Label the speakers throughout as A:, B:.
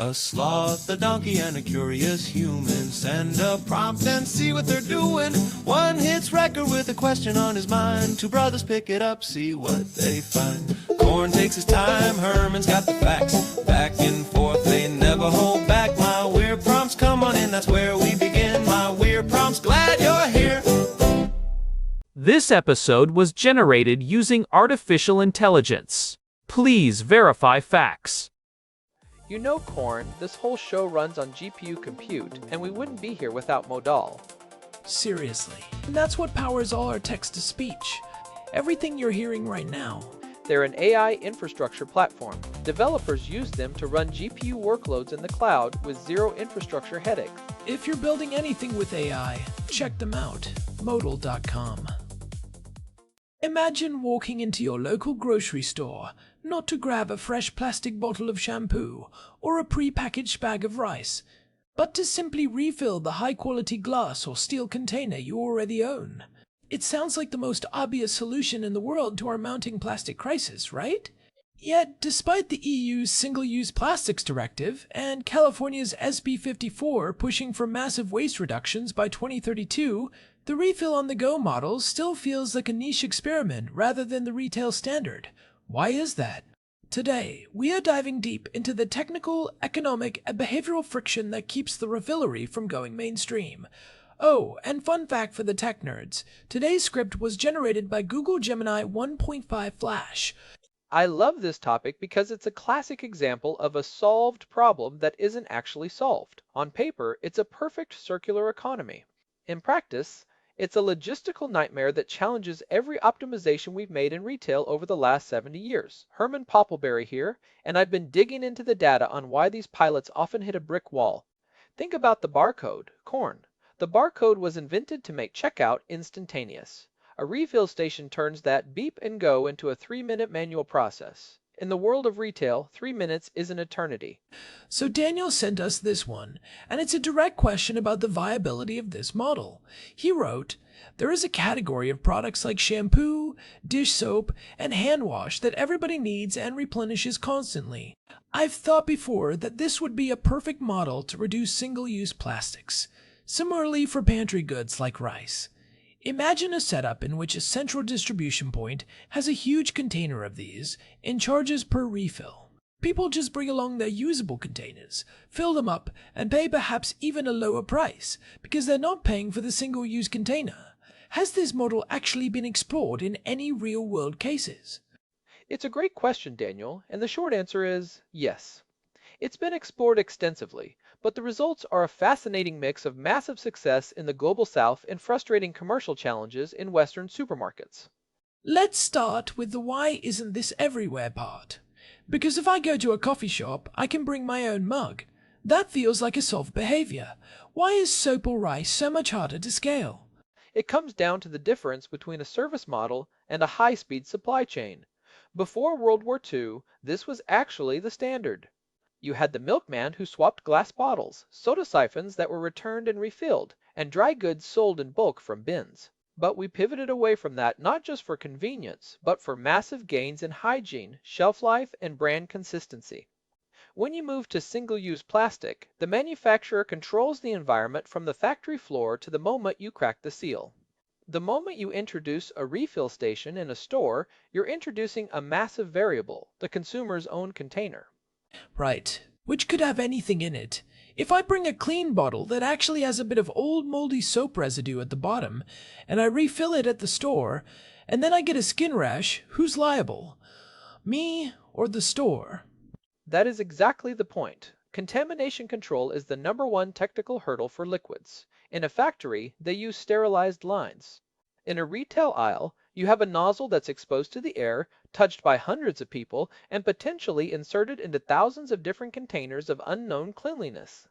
A: A sloth, a donkey, and a curious human. Send a prompt and see what they're doing. One hits record with a question on his mind. Two brothers pick it up, see what they find. Corn takes his time, Herman's got the facts. Back and forth, they never hold back. My weird prompts, come on in, that's where we begin. My weird prompts, glad you're here.
B: This episode was generated using artificial intelligence. Please verify facts.
C: You know, Corn, this whole show runs on GPU compute, and we wouldn't be here without Modal.
D: Seriously. And that's what powers all our text-to-speech. Everything you're hearing right now.
C: They're an AI infrastructure platform. Developers use them to run GPU workloads in the cloud with zero infrastructure headaches.
D: If you're building anything with AI, check them out. Modal.com. Imagine walking into your local grocery store, not to grab a fresh plastic bottle of shampoo or a pre-packaged bag of rice, but to simply refill the high-quality glass or steel container you already own. It sounds like the most obvious solution in the world to our mounting plastic crisis, right? Yet, despite the EU's Single-Use Plastics Directive and California's SB 54 pushing for massive waste reductions by 2032, the refill-on-the-go model still feels like a niche experiment rather than the retail standard. Why is that? Today, we are diving deep into the technical, economic, and behavioral friction that keeps the refillery from going mainstream. Oh, and fun fact for the tech nerds, today's script was generated by Google Gemini 1.5 Flash.
C: I love this topic because it's a classic example of a solved problem that isn't actually solved. On paper, it's a perfect circular economy. In practice, it's a logistical nightmare that challenges every optimization we've made in retail over the last 70 years. Herman Poppleberry here, and I've been digging into the data on why these pilots often hit a brick wall. Think about the barcode, Corn. The barcode was invented to make checkout instantaneous. A refill station turns that beep and go into a 3-minute manual process. In the world of retail, 3 minutes is an eternity.
D: So Daniel sent us this one, and it's a direct question about the viability of this model. He wrote, "There is a category of products like shampoo, dish soap, and hand wash that everybody needs and replenishes constantly. I've thought before that this would be a perfect model to reduce single-use plastics. Similarly for pantry goods like rice. Imagine a setup in which a central distribution point has a huge container of these and charges per refill. People just bring along their usable containers, fill them up, and pay perhaps even a lower price because they're not paying for the single-use container. Has this model actually been explored in any real-world cases?"
C: It's a great question, Daniel, and the short answer is yes. It's been explored extensively, but the results are a fascinating mix of massive success in the Global South and frustrating commercial challenges in Western supermarkets.
D: Let's start with the why isn't this everywhere part. Because if I go to a coffee shop, I can bring my own mug. That feels like a solved behavior. Why is soap or rice so much harder to scale?
C: It comes down to the difference between a service model and a high-speed supply chain. Before World War II, this was actually the standard. You had the milkman who swapped glass bottles, soda siphons that were returned and refilled, and dry goods sold in bulk from bins. But we pivoted away from that not just for convenience, but for massive gains in hygiene, shelf life, and brand consistency. When you move to single-use plastic, the manufacturer controls the environment from the factory floor to the moment you crack the seal. The moment you introduce a refill station in a store, you're introducing a massive variable, the consumer's own container.
D: Right, which could have anything in it. If I bring a clean bottle that actually has a bit of old moldy soap residue at the bottom, and I refill it at the store, and then I get a skin rash, who's liable? Me or the store?
C: That is exactly the point. Contamination control is the #1 technical hurdle for liquids. In a factory, they use sterilized lines. In a retail aisle, you have a nozzle that's exposed to the air, touched by hundreds of people, and potentially inserted into thousands of different containers of unknown cleanliness.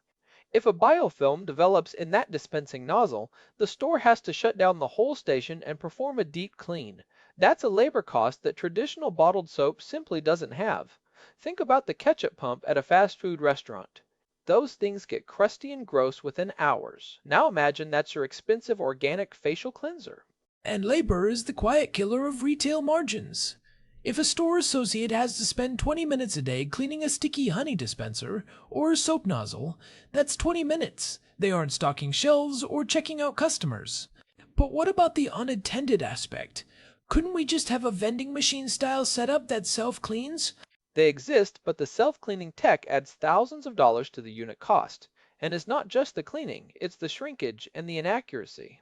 C: If a biofilm develops in that dispensing nozzle, the store has to shut down the whole station and perform a deep clean. That's a labor cost that traditional bottled soap simply doesn't have. Think about the ketchup pump at a fast food restaurant. Those things get crusty and gross within hours. Now imagine that's your expensive organic facial cleanser.
D: And labor is the quiet killer of retail margins. If a store associate has to spend 20 minutes a day cleaning a sticky honey dispenser or a soap nozzle, that's 20 minutes. They aren't stocking shelves or checking out customers. But what about the unattended aspect? Couldn't we just have a vending machine style setup that self-cleans?
C: They exist, but the self-cleaning tech adds thousands of dollars to the unit cost. And it's not just the cleaning, it's the shrinkage and the inaccuracy.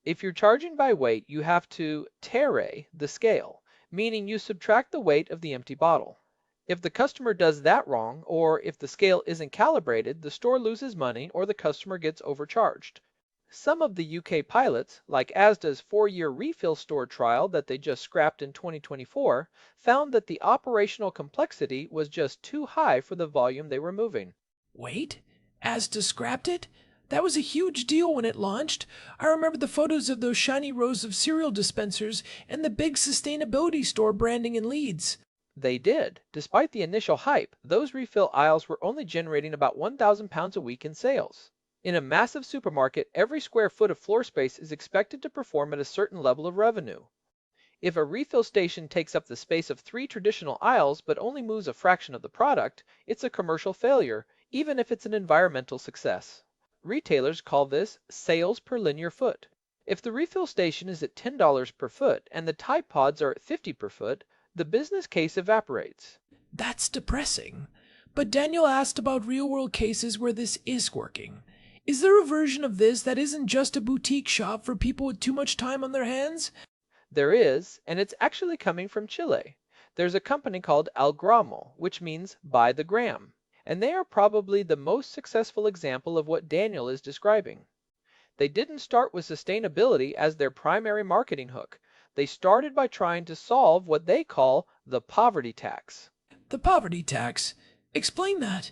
C: If you're charging by weight, you have to tare the scale, meaning you subtract the weight of the empty bottle. If the customer does that wrong, or if the scale isn't calibrated, the store loses money or the customer gets overcharged. Some of the UK pilots, like Asda's 4-year refill store trial that they just scrapped in 2024, found that the operational complexity was just too high for the volume they were moving.
D: Wait, Asda scrapped it? That was a huge deal when it launched. I remember the photos of those shiny rows of cereal dispensers and the big sustainability store branding in Leeds.
C: They did. Despite the initial hype, those refill aisles were only generating about £1,000 a week in sales. In a massive supermarket, every square foot of floor space is expected to perform at a certain level of revenue. If a refill station takes up the space of 3 traditional aisles but only moves a fraction of the product, it's a commercial failure, even if it's an environmental success. Retailers call this sales per linear foot. If the refill station is at $10 per foot and the Tide Pods are at $50 per foot, the business case evaporates.
D: That's depressing. But Daniel asked about real-world cases where this is working. Is there a version of this that isn't just a boutique shop for people with too much time on their hands?
C: There is, and it's actually coming from Chile. There's a company called Algramo, which means by the gram, and they are probably the most successful example of what Daniel is describing. They didn't start with sustainability as their primary marketing hook. They started by trying to solve what they call the poverty tax.
D: The poverty tax. Explain that.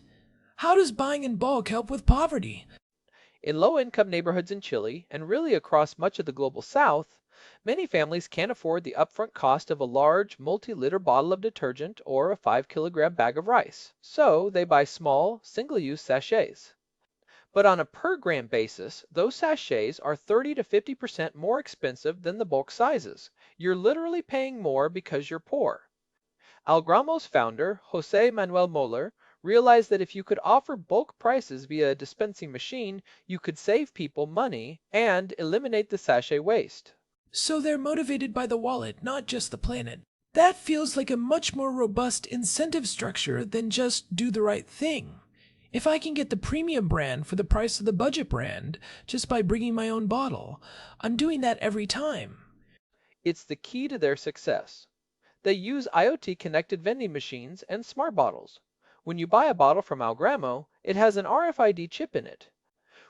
D: How does buying in bulk help with poverty?
C: In low-income neighborhoods in Chile, and really across much of the global south, many families can't afford the upfront cost of a large, multi-liter bottle of detergent or a 5-kilogram bag of rice, so they buy small, single-use sachets. But on a per-gram basis, those sachets are 30 to 50% more expensive than the bulk sizes. You're literally paying more because you're poor. Algramo's founder, Jose Manuel Moller, realized that if you could offer bulk prices via a dispensing machine, you could save people money and eliminate the sachet waste.
D: So they're motivated by the wallet, not just the planet. That feels like a much more robust incentive structure than just do the right thing. If I can get the premium brand for the price of the budget brand just by bringing my own bottle, I'm doing that every time.
C: It's the key to their success. They use IoT-connected vending machines and smart bottles. When you buy a bottle from Algramo, it has an RFID chip in it.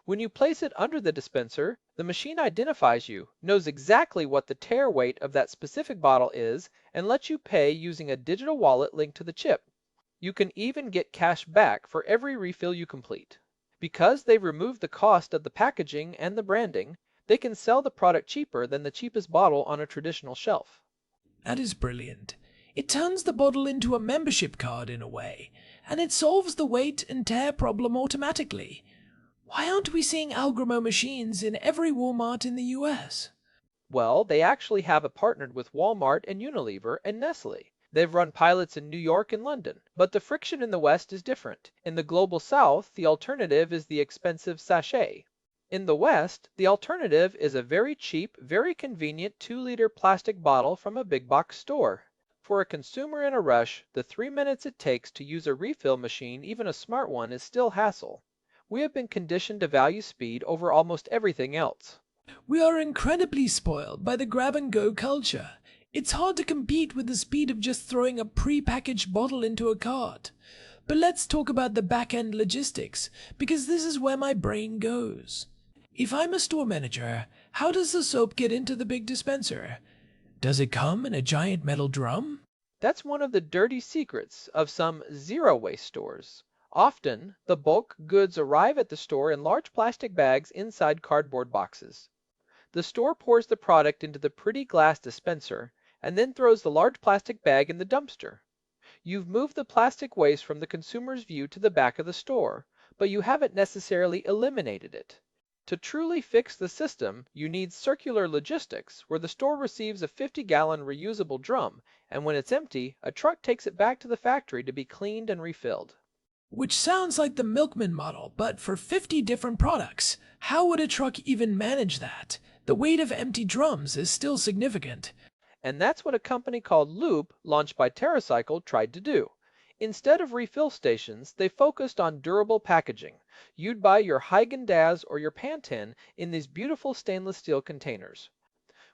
C: When you place it under the dispenser, the machine identifies you, knows exactly what the tare weight of that specific bottle is, and lets you pay using a digital wallet linked to the chip. You can even get cash back for every refill you complete. Because they've removed the cost of the packaging and the branding, they can sell the product cheaper than the cheapest bottle on a traditional shelf.
D: That is brilliant. It turns the bottle into a membership card in a way, and it solves the weight and tear problem automatically. Why aren't we seeing Algramo machines in every Walmart in the US?
C: Well, they actually have partnered with Walmart and Unilever and Nestle. They've run pilots in New York and London, but the friction in the West is different. In the global South, the alternative is the expensive sachet. In the West, the alternative is a very cheap, very convenient 2-liter plastic bottle from a big box store. For a consumer in a rush, the 3 minutes it takes to use a refill machine, even a smart one, is still hassle. We have been conditioned to value speed over almost everything else.
D: We are incredibly spoiled by the grab-and-go culture. It's hard to compete with the speed of just throwing a pre-packaged bottle into a cart. But let's talk about the back-end logistics, because this is where my brain goes. If I'm a store manager, how does the soap get into the big dispenser? Does it come in a giant metal drum?
C: That's one of the dirty secrets of some zero-waste stores. Often, the bulk goods arrive at the store in large plastic bags inside cardboard boxes. The store pours the product into the pretty glass dispenser and then throws the large plastic bag in the dumpster. You've moved the plastic waste from the consumer's view to the back of the store, but you haven't necessarily eliminated it. To truly fix the system, you need circular logistics, where the store receives a 50-gallon reusable drum, and when it's empty, a truck takes it back to the factory to be cleaned and refilled.
D: Which sounds like the milkman model, but for 50 different products. How would a truck even manage that? The weight of empty drums is still significant.
C: And that's what a company called Loop, launched by TerraCycle, tried to do. Instead of refill stations, they focused on durable packaging. You'd buy your Haagen-Dazs or your Pantene in these beautiful stainless steel containers.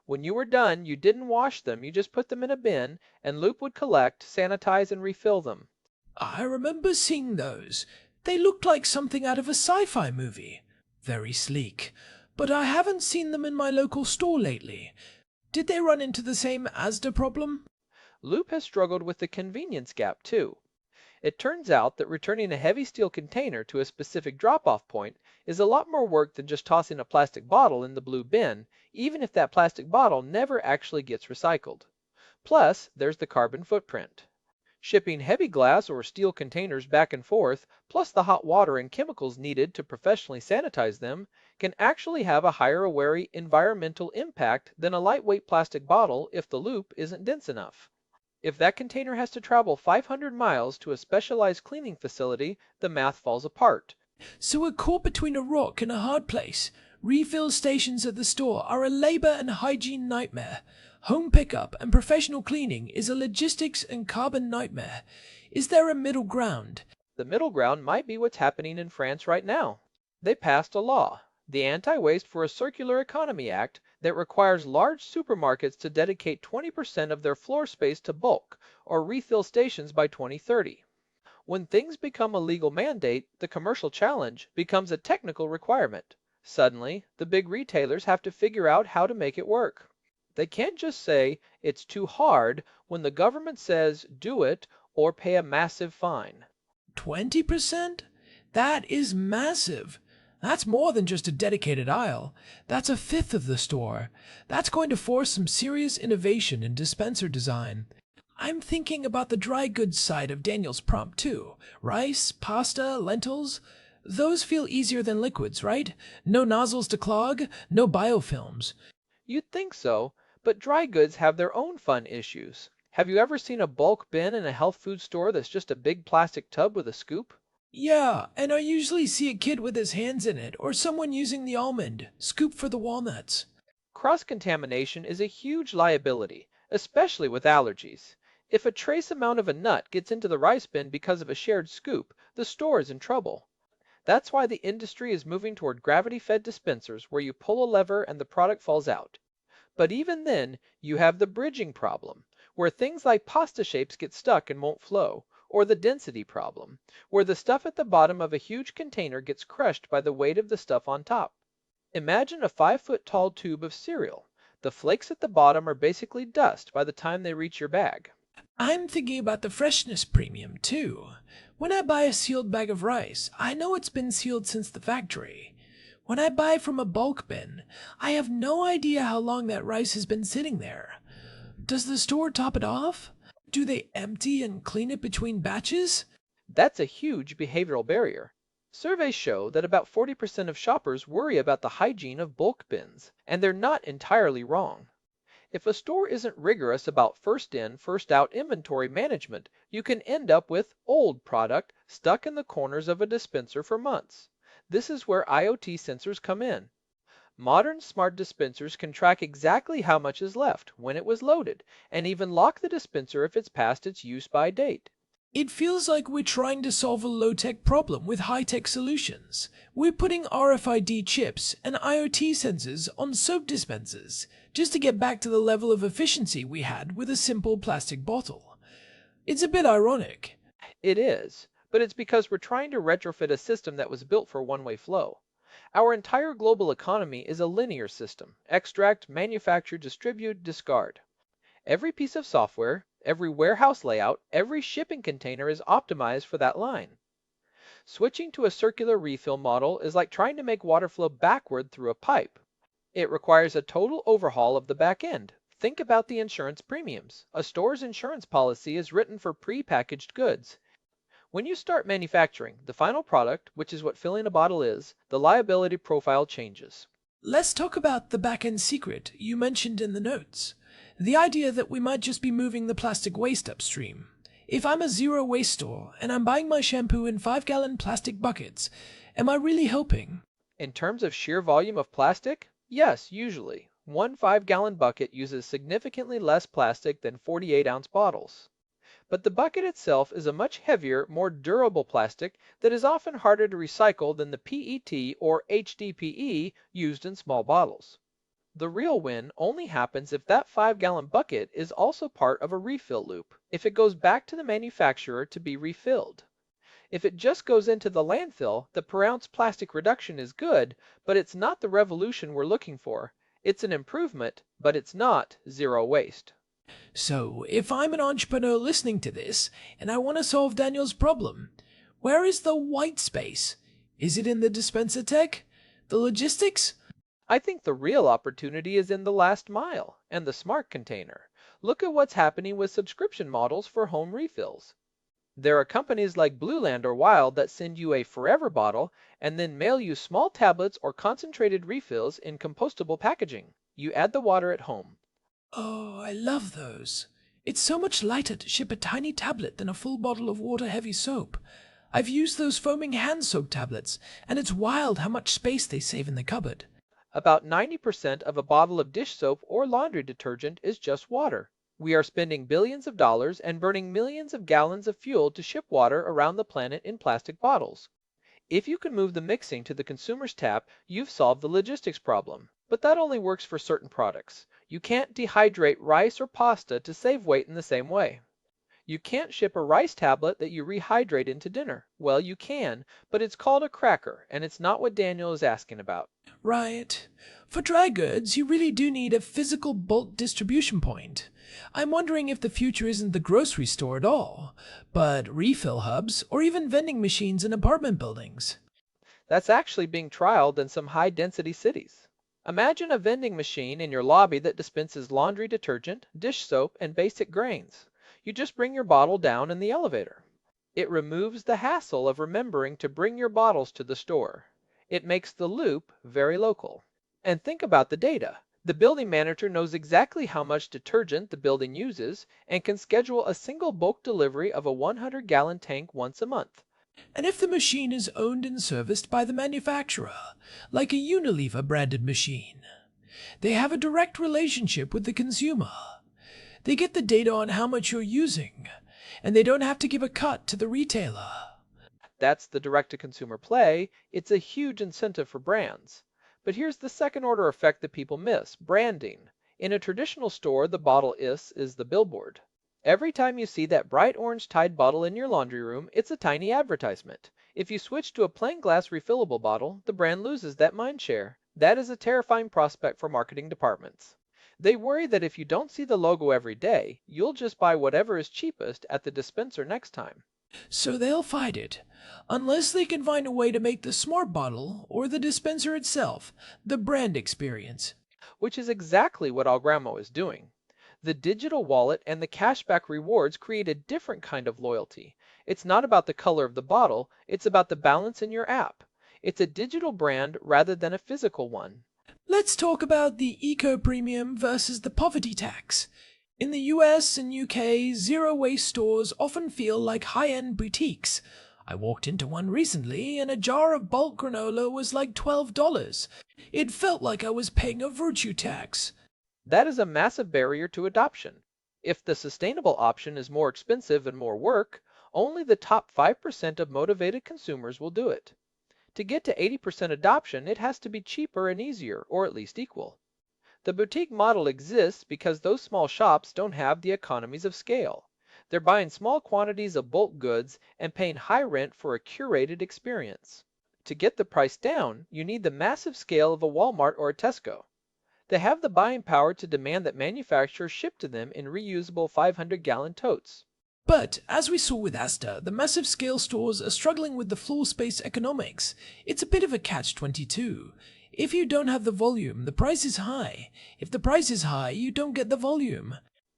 C: When you were done, you didn't wash them, you just put them in a bin, and Loop would collect, sanitize, and refill them.
D: I remember seeing those. They looked like something out of a sci-fi movie. Very sleek. But I haven't seen them in my local store lately. Did they run into the same Asda problem?
C: Loop has struggled with the convenience gap too. It turns out that returning a heavy steel container to a specific drop-off point is a lot more work than just tossing a plastic bottle in the blue bin, even if that plastic bottle never actually gets recycled. Plus, there's the carbon footprint. Shipping heavy glass or steel containers back and forth, plus the hot water and chemicals needed to professionally sanitize them, can actually have a higher environmental impact than a lightweight plastic bottle if the loop isn't dense enough. If that container has to travel 500 miles to a specialized cleaning facility, the math falls apart.
D: So we're caught between a rock and a hard place. Refill stations at the store are a labor and hygiene nightmare. Home pickup and professional cleaning is a logistics and carbon nightmare. Is there a middle ground?
C: The middle ground might be what's happening in France right now. They passed a law, the Anti-Waste for a Circular Economy Act, that requires large supermarkets to dedicate 20% of their floor space to bulk or refill stations by 2030. When things become a legal mandate, the commercial challenge becomes a technical requirement. Suddenly, the big retailers have to figure out how to make it work. They can't just say it's too hard when the government says do it or pay a massive fine.
D: 20%? That is massive. That's more than just a dedicated aisle. That's a fifth of the store. That's going to force some serious innovation in dispenser design. I'm thinking about the dry goods side of Daniel's prompt too. Rice, pasta, lentils. Those feel easier than liquids, right? No nozzles to clog, no biofilms.
C: You'd think so, but dry goods have their own fun issues. Have you ever seen a bulk bin in a health food store that's just a big plastic tub with a scoop?
D: Yeah, and I usually see a kid with his hands in it, or someone using the almond, scoop for the walnuts.
C: Cross-contamination is a huge liability, especially with allergies. If a trace amount of a nut gets into the rice bin because of a shared scoop, the store is in trouble. That's why the industry is moving toward gravity-fed dispensers where you pull a lever and the product falls out. But even then, you have the bridging problem, where things like pasta shapes get stuck and won't flow, or the density problem, where the stuff at the bottom of a huge container gets crushed by the weight of the stuff on top. Imagine a 5-foot-tall tube of cereal. The flakes at the bottom are basically dust by the time they reach your bag.
D: I'm thinking about the freshness premium too. When I buy a sealed bag of rice, I know it's been sealed since the factory. When I buy from a bulk bin, I have no idea how long that rice has been sitting there. Does the store top it off? Do they empty and clean it between batches?
C: That's a huge behavioral barrier. Surveys show that about 40% of shoppers worry about the hygiene of bulk bins, and they're not entirely wrong. If a store isn't rigorous about first in, first out inventory management, you can end up with old product stuck in the corners of a dispenser for months. This is where IoT sensors come in. Modern smart dispensers can track exactly how much is left, when it was loaded, and even lock the dispenser if it's past its use-by date.
D: It feels like we're trying to solve a low-tech problem with high-tech solutions. We're putting RFID chips and IoT sensors on soap dispensers just to get back to the level of efficiency we had with a simple plastic bottle. It's a bit ironic.
C: It is, but it's because we're trying to retrofit a system that was built for one-way flow. Our entire global economy is a linear system: extract, manufacture, distribute, discard. Every piece of software, every warehouse layout, every shipping container is optimized for that line. Switching to a circular refill model is like trying to make water flow backward through a pipe. It requires a total overhaul of the back end. Think about the insurance premiums. A store's insurance policy is written for pre-packaged goods. When you start manufacturing the final product, which is what filling a bottle is, the liability profile changes.
D: Let's talk about the back-end secret you mentioned in the notes. The idea that we might just be moving the plastic waste upstream. If I'm a zero-waste store and I'm buying my shampoo in 5-gallon plastic buckets, am I really helping?
C: In terms of sheer volume of plastic, yes, usually. One 5-gallon bucket uses significantly less plastic than 48-ounce bottles. But the bucket itself is a much heavier, more durable plastic that is often harder to recycle than the PET or HDPE used in small bottles. The real win only happens if that 5-gallon bucket is also part of a refill loop, if it goes back to the manufacturer to be refilled. If it just goes into the landfill, the per ounce plastic reduction is good, but it's not the revolution we're looking for. It's an improvement, but it's not zero waste.
D: So, if I'm an entrepreneur listening to this and I want to solve Daniel's problem, where is the white space? Is it in the dispenser tech? The logistics?
C: I think the real opportunity is in the last mile and the smart container. Look at what's happening with subscription models for home refills. There are companies like Blueland or Wild that send you a forever bottle and then mail you small tablets or concentrated refills in compostable packaging. You add the water at home.
D: Oh, I love those. It's so much lighter to ship a tiny tablet than a full bottle of water-heavy soap. I've used those foaming hand soap tablets, and it's wild how much space they save in the cupboard.
C: About 90% of a bottle of dish soap or laundry detergent is just water. We are spending billions of dollars and burning millions of gallons of fuel to ship water around the planet in plastic bottles. If you can move the mixing to the consumer's tap, you've solved the logistics problem. But that only works for certain products. You can't dehydrate rice or pasta to save weight in the same way. You can't ship a rice tablet that you rehydrate into dinner. Well, you can, but it's called a cracker, and it's not what Daniel is asking about.
D: Right. For dry goods, you really do need a physical bulk distribution point. I'm wondering if the future isn't the grocery store at all, but refill hubs or even vending machines in apartment buildings.
C: That's actually being trialed in some high-density cities. Imagine a vending machine in your lobby that dispenses laundry detergent, dish soap, and basic grains. You just bring your bottle down in the elevator. It removes the hassle of remembering to bring your bottles to the store. It makes the loop very local. And think about the data. The building manager knows exactly how much detergent the building uses and can schedule a single bulk delivery of a 100-gallon tank once a month.
D: And if the machine is owned and serviced by the manufacturer, like a Unilever branded machine, they have a direct relationship with the consumer. They get the data on how much you're using, and they don't have to give a cut to the retailer.
C: That's the direct-to-consumer play. It's a huge incentive for brands. But here's the second-order effect that people miss: branding. In a traditional store, the bottle is the billboard. Every time you see that bright orange Tide bottle in your laundry room, it's a tiny advertisement. If you switch to a plain glass refillable bottle, the brand loses that mind share. That is a terrifying prospect for marketing departments. They worry that if you don't see the logo every day, you'll just buy whatever is cheapest at the dispenser next time.
D: So they'll fight it, unless they can find a way to make the smart bottle, or the dispenser itself, the brand experience.
C: Which is exactly what Algramo is doing. The digital wallet and the cashback rewards create a different kind of loyalty. It's not about the color of the bottle, it's about the balance in your app. It's a digital brand rather than a physical one.
D: Let's talk about the eco-premium versus the poverty tax. In the US and UK, zero-waste stores often feel like high-end boutiques. I walked into one recently, and a jar of bulk granola was like $12. It felt like I was paying a virtue tax.
C: That is a massive barrier to adoption. If the sustainable option is more expensive and more work, only the top 5% of motivated consumers will do it. To get to 80% adoption, it has to be cheaper and easier, or at least equal. The boutique model exists because those small shops don't have the economies of scale. They're buying small quantities of bulk goods and paying high rent for a curated experience. To get the price down, you need the massive scale of a Walmart or a Tesco. They have the buying power to demand that manufacturers ship to them in reusable 500-gallon totes.
D: But, as we saw with Asda, the massive scale stores are struggling with the floor space economics. It's a bit of a catch-22. If you don't have the volume, the price is high. If the price is high, you don't get the volume.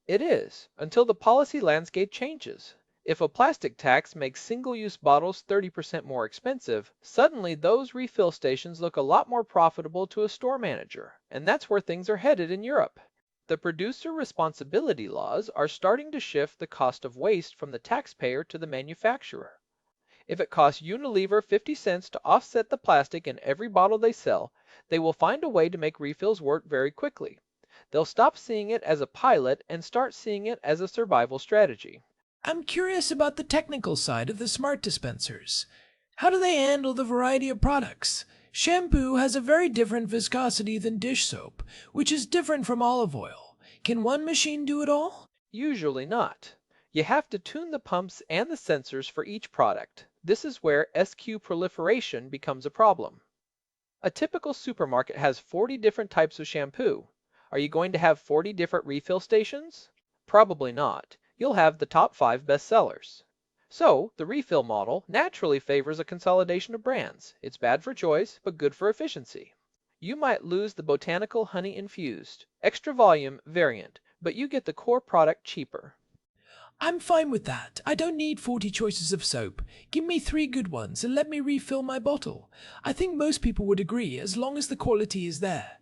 C: It is, until the policy landscape changes. If a plastic tax makes single-use bottles 30% more expensive, suddenly those refill stations look a lot more profitable to a store manager, and that's where things are headed in Europe. The producer responsibility laws are starting to shift the cost of waste from the taxpayer to the manufacturer. If it costs Unilever 50 cents to offset the plastic in every bottle they sell, they will find a way to make refills work very quickly. They'll stop seeing it as a pilot and start seeing it as a survival strategy.
D: I'm curious about the technical side of the smart dispensers. How do they handle the variety of products? Shampoo has a very different viscosity than dish soap, which is different from olive oil. Can one machine do it all?
C: Usually not. You have to tune the pumps and the sensors for each product. This is where SQ proliferation becomes a problem. A typical supermarket has 40 different types of shampoo. Are you going to have 40 different refill stations? Probably not. You'll have the top 5 best sellers. So, the refill model naturally favors a consolidation of brands. It's bad for choice, but good for efficiency. You might lose the botanical honey infused, extra volume variant, but you get the core product cheaper.
D: I'm fine with that. I don't need 40 choices of soap. Give me 3 good ones and let me refill my bottle. I think most people would agree as long as the quality is there.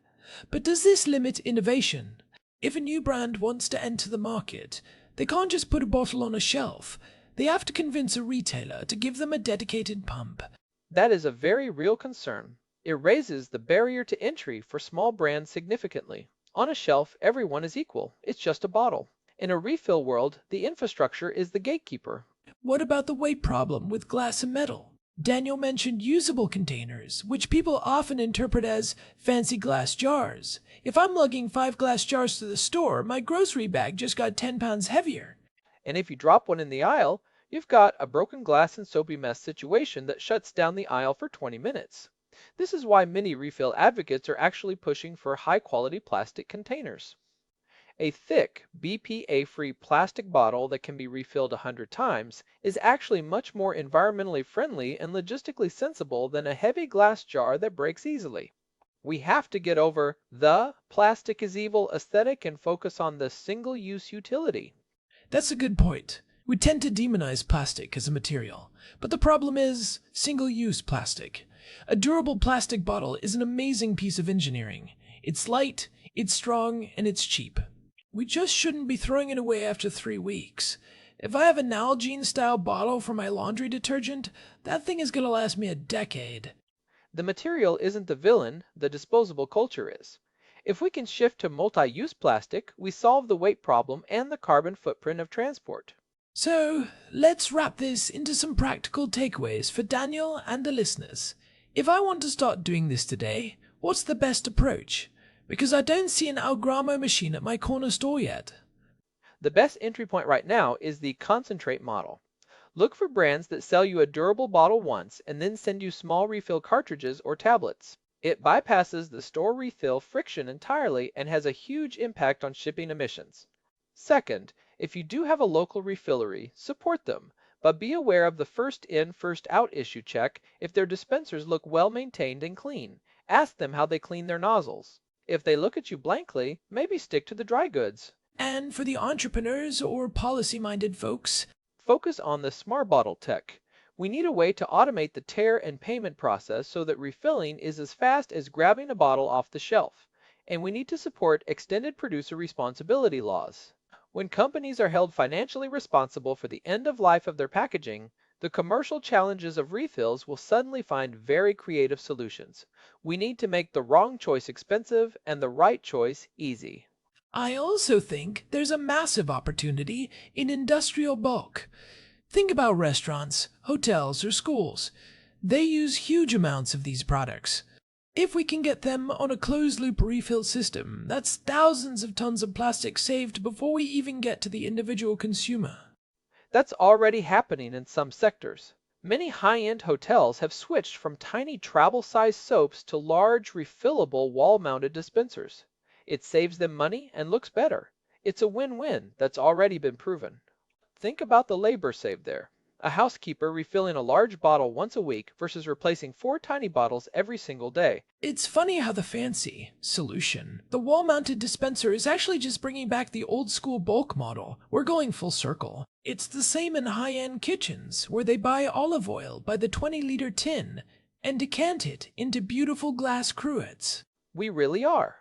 D: But does this limit innovation? If a new brand wants to enter the market, they can't just put a bottle on a shelf. They have to convince a retailer to give them a dedicated pump.
C: That is a very real concern. It raises the barrier to entry for small brands significantly. On a shelf, everyone is equal. It's just a bottle. In a refill world, the infrastructure is the gatekeeper.
D: What about the weight problem with glass and metal? Daniel mentioned usable containers, which people often interpret as fancy glass jars. If I'm lugging 5 glass jars to the store, my grocery bag just got 10 pounds heavier.
C: And if you drop one in the aisle, you've got a broken glass and soapy mess situation that shuts down the aisle for 20 minutes. This is why many refill advocates are actually pushing for high-quality plastic containers. A thick, BPA-free plastic bottle that can be refilled 100 times is actually much more environmentally friendly and logistically sensible than a heavy glass jar that breaks easily. We have to get over the plastic is evil aesthetic and focus on the single-use utility.
D: That's a good point. We tend to demonize plastic as a material, but the problem is single-use plastic. A durable plastic bottle is an amazing piece of engineering. It's light, it's strong, and it's cheap. We just shouldn't be throwing it away after 3 weeks. If I have a Nalgene-style bottle for my laundry detergent, that thing is going to last me a decade.
C: The material isn't the villain, the disposable culture is. If we can shift to multi-use plastic, we solve the weight problem and the carbon footprint of transport.
D: So, let's wrap this into some practical takeaways for Daniel and the listeners. If I want to start doing this today, what's the best approach? Because I don't see an Algramo machine at my corner store yet.
C: The best entry point right now is the concentrate model. Look for brands that sell you a durable bottle once and then send you small refill cartridges or tablets. It bypasses the store refill friction entirely and has a huge impact on shipping emissions. Second, if you do have a local refillery, support them, but be aware of the first in, first out issue check if their dispensers look well maintained and clean. Ask them how they clean their nozzles. If they look at you blankly, maybe stick to the dry goods.
D: And for the entrepreneurs or policy-minded folks,
C: focus on the smart bottle tech. We need a way to automate the tear and payment process so that refilling is as fast as grabbing a bottle off the shelf. And we need to support extended producer responsibility laws. When companies are held financially responsible for the end of life of their packaging, the commercial challenges of refills will suddenly find very creative solutions. We need to make the wrong choice expensive and the right choice easy.
D: I also think there's a massive opportunity in industrial bulk. Think about restaurants, hotels, or schools. They use huge amounts of these products. If we can get them on a closed-loop refill system, that's thousands of tons of plastic saved before we even get to the individual consumer.
C: That's already happening in some sectors. Many high-end hotels have switched from tiny travel-sized soaps to large, refillable wall-mounted dispensers. It saves them money and looks better. It's a win-win that's already been proven. Think about the labor saved there. A housekeeper refilling a large bottle once a week versus replacing 4 tiny bottles every single day.
D: It's funny how the fancy solution, the wall-mounted dispenser, is actually just bringing back the old-school bulk model. We're going full circle. It's the same in high-end kitchens, where they buy olive oil by the 20-liter tin and decant it into beautiful glass cruets.
C: We really are.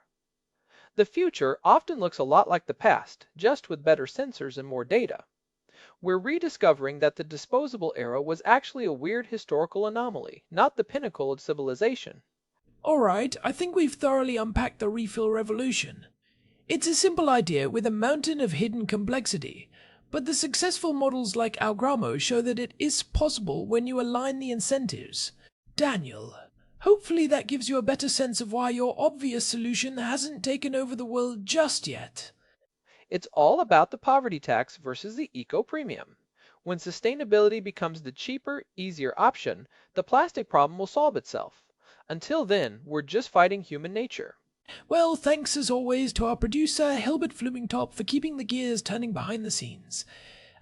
C: The future often looks a lot like the past, just with better sensors and more data. We're rediscovering that the disposable era was actually a weird historical anomaly, not the pinnacle of civilization.
D: Alright, I think we've thoroughly unpacked the refill revolution. It's a simple idea with a mountain of hidden complexity, but the successful models like Algramo show that it is possible when you align the incentives. Daniel, hopefully that gives you a better sense of why your obvious solution hasn't taken over the world just yet.
C: It's all about the poverty tax versus the eco-premium. When sustainability becomes the cheaper, easier option, the plastic problem will solve itself. Until then, we're just fighting human nature.
D: Well, thanks as always to our producer, Hilbert Flumingtop, for keeping the gears turning behind the scenes.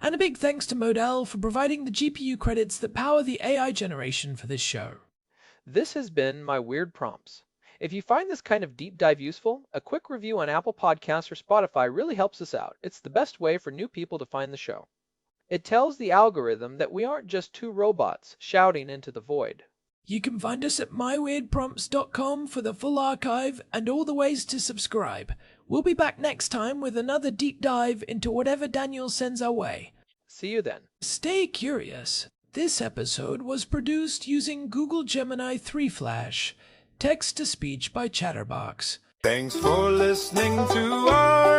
D: And a big thanks to Modal for providing the GPU credits that power the AI generation for this show.
C: This has been my Weird Prompts. If you find this kind of deep dive useful, a quick review on Apple Podcasts or Spotify really helps us out. It's the best way for new people to find the show. It tells the algorithm that we aren't just two robots shouting into the void.
D: You can find us at myweirdprompts.com for the full archive and all the ways to subscribe. We'll be back next time with another deep dive into whatever Daniel sends our way.
C: See you then.
D: Stay curious. This episode was produced using Google Gemini 3 Flash. Text-to-speech by Chatterbox.
A: Thanks for listening to our